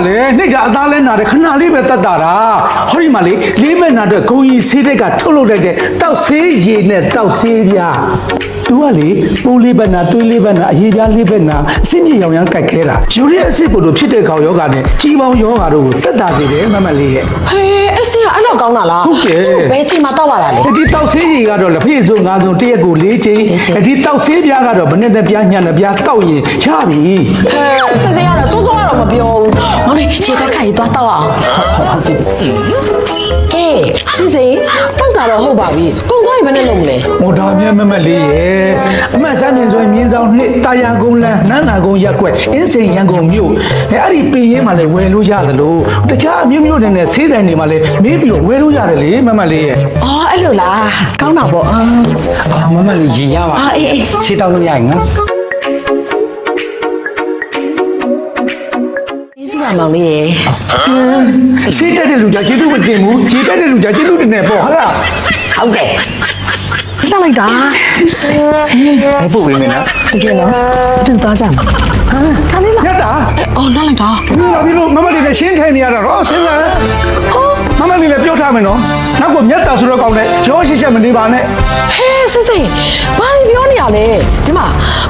လေနှိတ်တာအသားလဲနာတယ်ခဏလေးပဲတတ်တာဟောဒီမှာလေလေးမဲ့နာတော့ဂုံကြီးဆေးတဲ့ကထုတ်လုပ်လိုက်တဲ့တောက်ဆေးရည်နဲ့တောက်ဆေးပြသူကလေပိုးလေးဘက်နာသွေးလေးဘက်နာအရေးပြားလေးဘက်နာအဆင့်မြေရောင်ရမ်းကြိုက်ခဲတာယူရီးအဆစ်ကိုတို့ဖြစ်တဲ့ခေါင်ယောဂနဲ့ကြီးပေါင်းယောဂတို့ကိုတက်တာစေတယ်မမလေးရဲ့ဟဲ့အစီကအဲ့လောက်ကောင်းတာလားဟုတ်ကဲ့ဘယ်ချိန်မှတောက်ရတာလဲဒီတောက်ဆေးကြီးကတော့လက်ဖေးစုံ၅စုံတစ်ရက်ကို၄ချိန်ဒီတောက်ဆေးပြားကတော့ဘယ်နဲ့တပြားညံ့တပြားတောက်ရင်ရပြီဟဲ့စစ်စစ်ရတာစိုးစိုးရတော့မပြောဘူးမောင်လေးရေတက်ခိုင်သွားတောက်အောင်အေးစစ်စစ်တောက်တာတော့ဟုတ်ပါပြီကုန်သွားရင်ဘယ်နဲ့လုပ်မလဲဟိုဒါမြတ်မလေးရဲ့အမှတ်စမ်းမြင်ဆိုရင်မြင်းဆောင်နှစ်တာယာကုန်းလန်းနန်းနာကုန်းရက်ကွက်အင်းစိန်ရန်ကုန်မြို့အဲ့ဒီပင်ရင်းမှာလည်းဝယ်လို့ရတယ်လို့တခြားအမျိုးမျိုးနဲ့ဆေးတိုင်တွေမှာလည်းမေးပြီးတော့ဝယ်လို့ရတယ်လေမမလေးရဲ့အော်အဲ့လိုလားကောင်းတာပေါ့မမလေးရေရပါအေးဆေးတောက်လို့ရရင်နော်မောင်လေးရေဆေးတက်တဲ့လူကြကျေးဇူးမတင်ဘူးရေတက်တဲ့လူကြကျေးဇူးတင်တယ်ပေါ့ဟုတ်လားဟုတ်တယ်လှလိုက်တာဘယ်ပို့ပေးမလဲနော်တကယ်နော်တူသားကြမှာခါလေးလားရတာအော်လှလိုက်တာပြီးတော့မမလေးနဲ့ရှင်းထိုင်နေရတာတော့စဉ်းစားမမလေးလည်းပြောထားမယ်နော်နောက်ကမြတ်တာဆိုတော့ကောင်းတယ်ရောရှိချက်မနေပါနဲ့ဟဲစစ်စစ်ဘာပြောနေရလဲဒီမှာ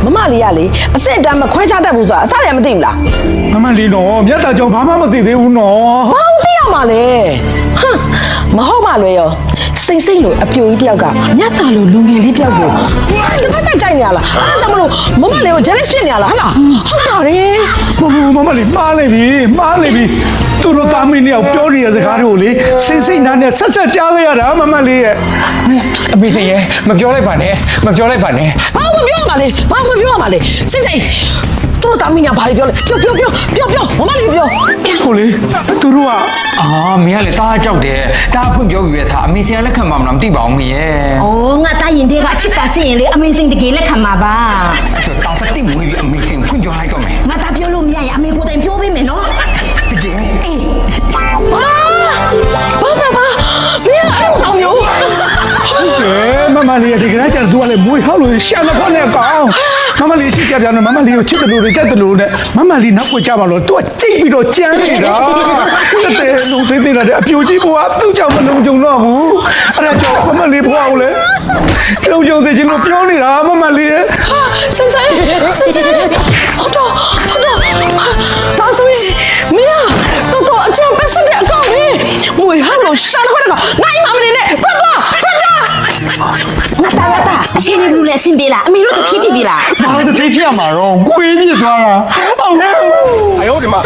မမလေးကလေအစ်စ်တမ်းမခွဲခြားတတ်ဘူးဆိုတာအစတည်းမသိဘူးလားမမလေးနော်မြတ်တာကြောင့်ဘာမှမသိသေးဘူးနော်ဘာလို့သိရမှာလဲဟမ်မဟုတ်ပါလွယ်ရောစိတ်စိတ်လို့အပြိုကြီးတယောက်ကမြတ်တာလို့လူငယ်လေးတယောက်ကိုတစ်ဖက်တိုက်ကြိုက်နေရလားအားကြောင့်မလို့မမလေးကို jealous ဖြစ်နေရလားဟလားဟုတ်ပါတယ်မမလေးမှားလိုက်ပြီသူတို့သားမင်းတယောက်ပြောနေတဲ့စကားတွေကိုလေစိတ်နာနဲ့ဆက်ကြားလိုက်ရတာမမလေးရဲ့အမေစိရဲ့မပြောလိုက်ပါနဲ့ဘာမပြောရမှာလဲစိတ်သူတို့သားမင်းကဘာလဲပြောလဲပြောမမလေးပြောဟုတ်လေသူတို့ကမင်းကလေတားကြောက်တယ်တားဖွင့်ပြောပြီးပဲထားအမေစိကလက်ခံမှာမလားမသိပါဘူးမင်းရဲ့ငါတားရင်တွေကချစ်တာစင်ရင်လေအမေစိတကယ်လက်ခံမှာပါအဲ့ဆိုတားတိမွေးပြီးအမေစိဖွင့်ပြောလိုက်တော့မယ်ငါတားပြောလို့မရရင်အမေကိုယ်တိုင်ပြောပေးမယ်နော်တကယ်အေးဘာဘယ်အဲ့လိုမျိုးဟုတ်တယ်မမလေးဒီကနေ့ကျတော့သူကလည်းမွေးဟောက်လို့ရှာမခေါနဲ့ကောင်းမမလေးရှိကြပြန်တော့မမလေးကိုချစ်တယ်လို့ကြက်တယ်လို့နဲ့မမလေးနောက်ကိုကြပါလို့သူကကြိတ်ပြီးတော့ကြမ်းနေတာတဲ့လုံးသေးသေးတဲ့အပြိုကြီးဘွားသူ့ကြောင့်မလုံးကြုံတော့ဘူးအဲ့ဒါကြောင့်မမလေးဘွားကိုလည်းလုံးကြုံစေချင်လို့ပြောနေတာမမလေးရဲ့စိတ်ဟုတ်တော့ဒါဆိုရင်မင်းတော့အချမ်းပတ်စတဲ့အကောင့်လေးမွေဟာလို့ရှာတော့နိုင်မမလေးနဲ့ပတ်သွားငါတာအချင်းလေးဘလူးလဲအဆင်ပြေလားအမေတို့တတိပြပြီလားဘာလို့တတိပြရမှာတော့ကိုယ်ပြစ်သွားတာဟုတ်အယောဒီမှာ